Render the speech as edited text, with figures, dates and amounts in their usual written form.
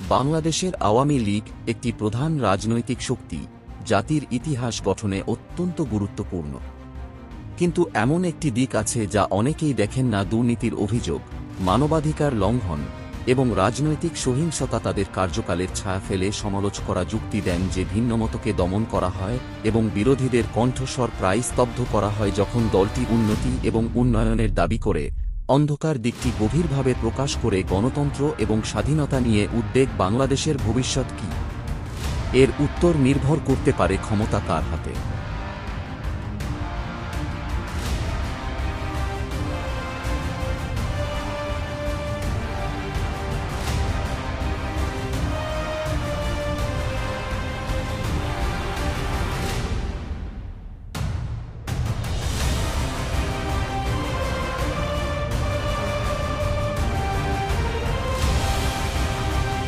বাংলাদেশের আওয়ামী লীগ একটি প্রধান রাজনৈতিক শক্তি, জাতির ইতিহাস গঠনে অত্যন্ত গুরুত্বপূর্ণ। কিন্তু এমন একটি দিক আছে যা অনেকেই দেখেন না। দুর্নীতির অভিযোগ, মানবাধিকার লঙ্ঘন এবং রাজনৈতিক সহিংসতা তাদের কার্যকালের ছায়া ফেলে সমালোচ করা যুক্তি দেন যে ভিন্নমতকে দমন করা হয় এবং বিরোধীদের কণ্ঠস্বর প্রায় স্তব্ধ করা হয় যখন দলটি উন্নতি এবং উন্নয়নের দাবি করে। অন্ধকার দিকটি গভীরভাবে প্রকাশ করে গণতন্ত্র এবং স্বাধীনতা নিয়ে উদ্বেগ। বাংলাদেশের ভবিষ্যৎ কি? এর উত্তর নির্ভর করতে পারে ক্ষমতা কার হাতে।